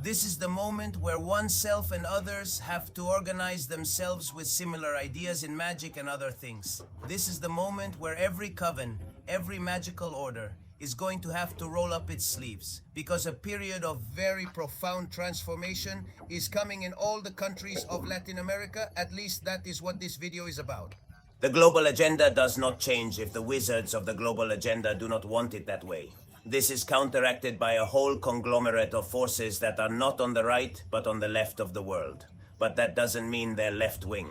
This is the moment where oneself and others have to organize themselves with similar ideas in magic and other things. This is the moment where every coven, every magical order, is going to have to roll up its sleeves, because a period of very profound transformation is coming in all the countries of Latin America. At least that is what this video is about. The global agenda does not change if the wizards of the global agenda do not want it that way. This is counteracted by a whole conglomerate of forces that are not on the right, but on the left of the world. But that doesn't mean they're left-wing.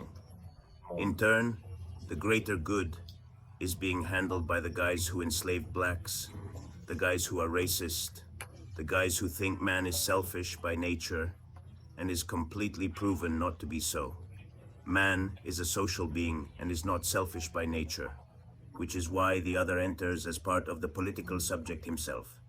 In turn, the greater good is being handled by the guys who enslaved blacks, the guys who are racist, the guys who think man is selfish by nature and is completely proven not to be so. Man is a social being and is not selfish by nature, which is why the other enters as part of the political subject himself.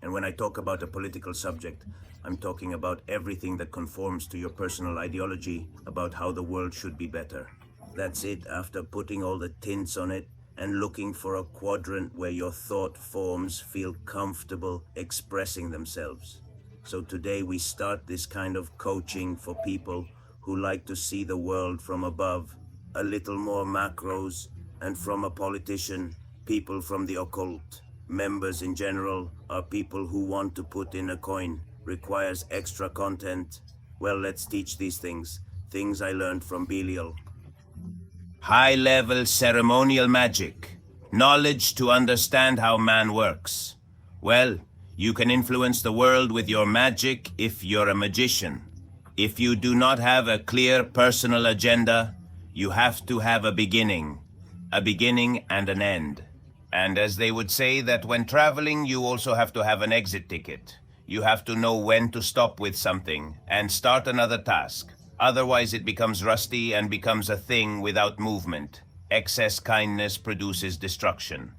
And when I talk about a political subject, I'm talking about everything that conforms to your personal ideology about how the world should be better. That's it. After putting all the tints on it and looking for a quadrant where your thought forms feel comfortable expressing themselves. So today we start this kind of coaching for people who like to see the world from above, a little more macros, and from a politician, people from the occult. Members in general are people who want to put in a coin, requires extra content. Well, let's teach these things I learned from Belial. High-level ceremonial magic. Knowledge to understand how man works. Well, you can influence the world with your magic if you're a magician. If you do not have a clear personal agenda, you have to have a beginning and an end. And as they would say that when traveling, you also have to have an exit ticket. You have to know when to stop with something and start another task. Otherwise it becomes rusty and becomes a thing without movement. Excess kindness produces destruction.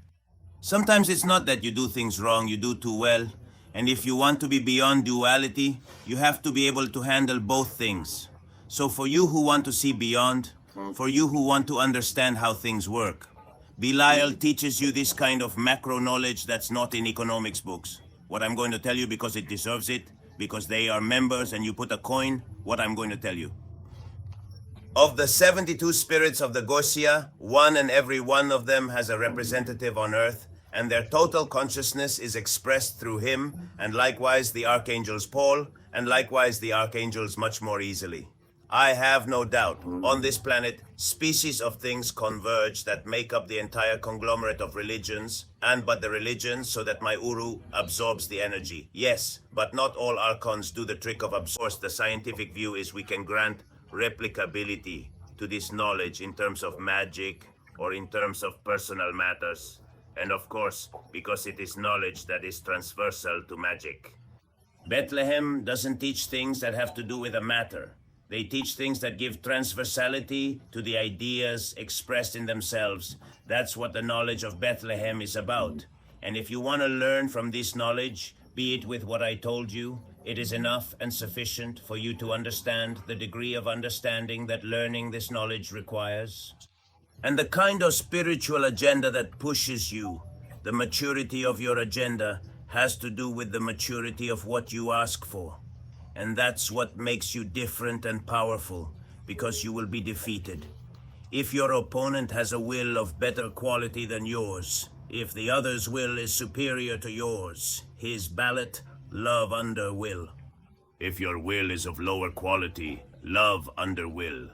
Sometimes it's not that you do things wrong, you do too well. And if you want to be beyond duality, you have to be able to handle both things. So for you who want to see beyond, for you who want to understand how things work, Belial teaches you this kind of macro knowledge that's not in economics books. What I'm going to tell you because it deserves it, because they are members and you put a coin, what I'm going to tell you. Of the 72 spirits of the Gosia, one and every one of them has a representative on earth, and their total consciousness is expressed through him, and likewise the archangels Paul, and likewise the archangels much more easily. I have no doubt, on this planet, species of things converge that make up the entire conglomerate of religions, and but the religions so that my Uru absorbs the energy. Yes, but not all archons do the trick of absorbing. The scientific view is we can grant replicability to this knowledge in terms of magic or in terms of personal matters. And of course, because it is knowledge that is transversal to magic. Bethlehem doesn't teach things that have to do with a matter. They teach things that give transversality to the ideas expressed in themselves. That's what the knowledge of Bethlehem is about. And if you want to learn from this knowledge, be it with what I told you, it is enough and sufficient for you to understand the degree of understanding that learning this knowledge requires. And the kind of spiritual agenda that pushes you, the maturity of your agenda, has to do with the maturity of what you ask for. And that's what makes you different and powerful, because you will be defeated. If your opponent has a will of better quality than yours, if the other's will is superior to yours, his ballot, love under will. If your will is of lower quality, love under will.